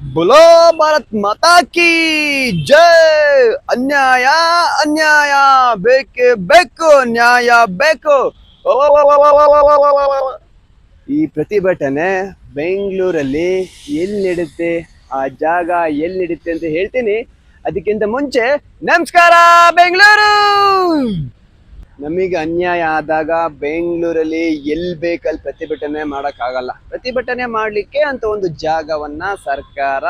बोलो भारत माता की जय। अन्याय अन्याय ಬೇಕೇ ಬೇಕು ನ್ಯಾಯ ಬೇಕು. ಈ ಪ್ರತಿಭಟನೆ ಬೆಂಗಳೂರಲ್ಲಿ ಎಲ್ಲಿ ನಡೀತೆ, ಆ ಜಾಗ ಎಲ್ಲಿ ನಡೀತೆ ಅಂತ ಹೇಳ್ತೀನಿ. ಅದಕ್ಕಿಂತ ಮುಂಚೆ ನಮಸ್ಕಾರ ಬೆಂಗಳೂರು. ನಮಗೆ ಅನ್ಯಾಯ ಆದಾಗ ಬೆಂಗಳೂರಲ್ಲಿ ಎಲ್ಲಿ ಬೇಕಲ್ಲಿ ಪ್ರತಿಭಟನೆ ಮಾಡೋಕ್ಕಾಗಲ್ಲ. ಪ್ರತಿಭಟನೆ ಮಾಡಲಿಕ್ಕೆ ಅಂತ ಒಂದು ಜಾಗವನ್ನ ಸರ್ಕಾರ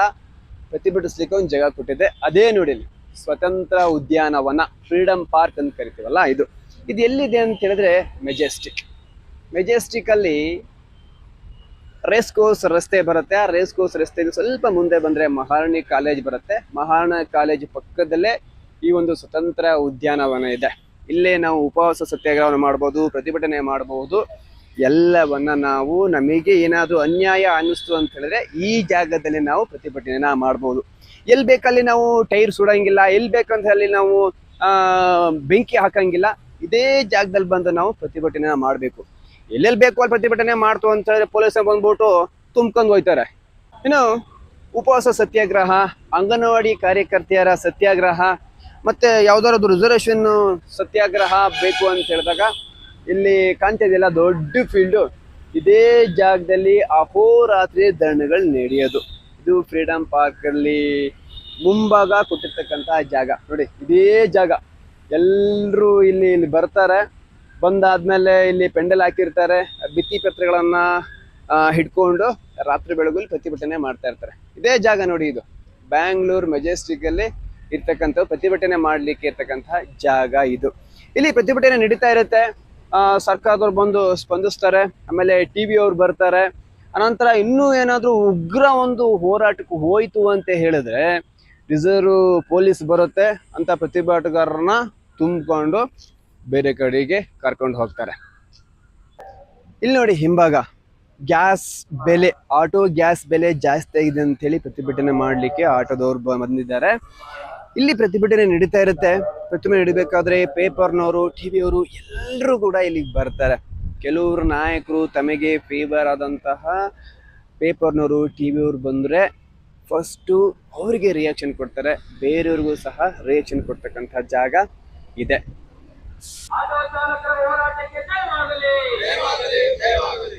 ಪ್ರತಿಭಟಿಸ್ಲಿಕ್ಕೆ ಒಂದು ಜಾಗ ಕೊಟ್ಟಿದೆ. ಅದೇ ನೋಡಿ, ಸ್ವತಂತ್ರ ಉದ್ಯಾನವನ, ಫ್ರೀಡಮ್ ಪಾರ್ಕ್ ಅಂತ ಕರಿತೀವಲ್ಲ, ಇದು ಎಲ್ಲಿದೆ ಅಂತ ಹೇಳಿದ್ರೆ ಮೆಜೆಸ್ಟಿಕ್ ಅಲ್ಲಿ ರೇಸ್ ಕೋರ್ಸ್ ರಸ್ತೆ ಬರುತ್ತೆ. ಆ ರೇಸ್ ಕೋರ್ಸ್ ರಸ್ತೆಗೆ ಸ್ವಲ್ಪ ಮುಂದೆ ಬಂದ್ರೆ ಮಹಾರಾಣಿ ಕಾಲೇಜ್ ಬರುತ್ತೆ. ಮಹಾರಾಣಿ ಕಾಲೇಜ್ ಪಕ್ಕದಲ್ಲೇ ಈ ಒಂದು ಸ್ವತಂತ್ರ ಉದ್ಯಾನವನ ಇದೆ. ಇಲ್ಲೇ ನಾವು ಉಪವಾಸ ಸತ್ಯಾಗ್ರಹವನ್ನು ಮಾಡ್ಬೋದು, ಪ್ರತಿಭಟನೆ ಮಾಡಬಹುದು. ಎಲ್ಲವನ್ನ ನಾವು, ನಮಗೆ ಏನಾದರೂ ಅನ್ಯಾಯ ಅನ್ನಿಸ್ತು ಅಂತ ಹೇಳಿದ್ರೆ ಈ ಜಾಗದಲ್ಲಿ ನಾವು ಪ್ರತಿಭಟನೆನ ಮಾಡ್ಬೋದು. ಎಲ್ಲಿ ಬೇಕಲ್ಲಿ ನಾವು ಟೈರ್ ಸುಡಂಗಿಲ್ಲ, ಎಲ್ಲಿ ಬೇಕಂತ ಅಲ್ಲಿ ನಾವು ಬೆಂಕಿ ಹಾಕಂಗಿಲ್ಲ. ಇದೇ ಜಾಗದಲ್ಲಿ ಬಂದು ನಾವು ಪ್ರತಿಭಟನೆನ ಮಾಡಬೇಕು. ಎಲ್ಲೆಲ್ಲಿ ಬೇಕು ಅಲ್ಲಿ ಪ್ರತಿಭಟನೆ ಮಾಡ್ತು ಅಂತ ಹೇಳಿದ್ರೆ ಪೊಲೀಸ್ ಬಂದ್ಬಿಟ್ಟು ತುಂಬ್ಕೊಂಡು ಹೋಯ್ತಾರೆ. ಇನ್ನು ಉಪವಾಸ ಸತ್ಯಾಗ್ರಹ, ಅಂಗನವಾಡಿ ಕಾರ್ಯಕರ್ತೆಯರ ಸತ್ಯಾಗ್ರಹ, ಮತ್ತೆ ಯಾವ್ದಾದ್ರು ರಿಸರ್ವೇಶನ್ ಸತ್ಯಾಗ್ರಹ ಬೇಕು ಅಂತ ಹೇಳಿದಾಗ ಇಲ್ಲಿ ಕಾಣ್ತಿದೆಯಲ್ಲ ದೊಡ್ಡ ಫೀಲ್ಡು, ಇದೇ ಜಾಗದಲ್ಲಿ ಅಹೋರಾತ್ರಿ ಧರಣಿಗಳು ನಡೆಯೋದು. ಇದು ಫ್ರೀಡಮ್ ಪಾರ್ಕ್ ಅಲ್ಲಿ ಮುಂಭಾಗ ಕೊಟ್ಟಿರ್ತಕ್ಕಂತಹ ಜಾಗ ನೋಡಿ. ಇದೇ ಜಾಗ ಎಲ್ಲರೂ ಇಲ್ಲಿ ಬರ್ತಾರೆ. ಬಂದಾದ್ಮೇಲೆ ಇಲ್ಲಿ ಪೆಂಡಲ್ ಹಾಕಿರ್ತಾರೆ, ಭಿತ್ತಿ ಪತ್ರಗಳನ್ನ ಹಿಡ್ಕೊಂಡು ರಾತ್ರಿ ಬೆಳಗುಲ್ಲಿ ಪ್ರತಿಭಟನೆ ಮಾಡ್ತಾ ಇರ್ತಾರೆ. ಇದೇ ಜಾಗ ನೋಡಿ, ಇದು ಬ್ಯಾಂಗ್ಳೂರ್ ಮೆಜೆಸ್ಟಿಕ್ ಅಲ್ಲಿ ಇರ್ತಕ್ಕಂಥ ಪ್ರತಿಭಟನೆ ಮಾಡ್ಲಿಕ್ಕೆ ಇರ್ತಕ್ಕಂತಹ ಜಾಗ ಇದು. ಇಲ್ಲಿ ಪ್ರತಿಭಟನೆ ನಡೀತಾ ಇರುತ್ತೆ. ಸರ್ಕಾರದವ್ರು ಬಂದು ಸ್ಪಂದಿಸ್ತಾರೆ, ಆಮೇಲೆ ಟಿವಿ ಅವ್ರು ಬರ್ತಾರೆ. ಅನಂತರ ಇನ್ನೂ ಏನಾದ್ರು ಉಗ್ರ ಒಂದು ಹೋರಾಟಕ್ಕೆ ಹೋಯ್ತು ಅಂತ ಹೇಳಿದ್ರೆ ರಿಸರ್ವ್ ಪೊಲೀಸ್ ಬರುತ್ತೆ, ಅಂತ ಪ್ರತಿಭಟಗಾರರನ್ನ ತುಂಬಿಕೊಂಡು ಬೇರೆ ಕಡೆಗೆ ಕರ್ಕೊಂಡು ಹೋಗ್ತಾರೆ. ಇಲ್ಲಿ ನೋಡಿ ಹಿಂಭಾಗ ಗ್ಯಾಸ್ ಬೆಲೆ, ಆಟೋ ಗ್ಯಾಸ್ ಬೆಲೆ ಜಾಸ್ತಿ ಆಗಿದೆ ಅಂತ ಹೇಳಿ ಪ್ರತಿಭಟನೆ ಮಾಡ್ಲಿಕ್ಕೆ ಆಟೋದವ್ರು ಬಂದಿದ್ದಾರೆ. ಇಲ್ಲಿ ಪ್ರತಿಭಟನೆ ನಡೀತಾ ಇರುತ್ತೆ. ಪ್ರತಿಭಟನೆ ನಡಿಬೇಕಾದ್ರೆ ಪೇಪರ್ನವರು, ಟಿವಿಯವರು ಎಲ್ಲರೂ ಕೂಡ ಇಲ್ಲಿಗೆ ಬರ್ತಾರೆ. ಕೆಲವರು ನಾಯಕರು ತಮಗೆ ಫೇವರ್ ಆದಂತಹ ಪೇಪರ್ನವರು, ಟಿವಿಯವರು ಬಂದ್ರೆ ಫಸ್ಟು ಅವರಿಗೆ ರಿಯಾಕ್ಷನ್ ಕೊಡ್ತಾರೆ, ಬೇರೆಯವ್ರಿಗೂ ಸಹ ರಿಯಾಕ್ಷನ್ ಕೊಡ್ತಕ್ಕಂಥ ಜಾಗ ಇದೆ. ಆಟೋ ಚಾಲಕರ ಹೋರಾಟಕ್ಕೆ ಜಯವಾಗಲಿ.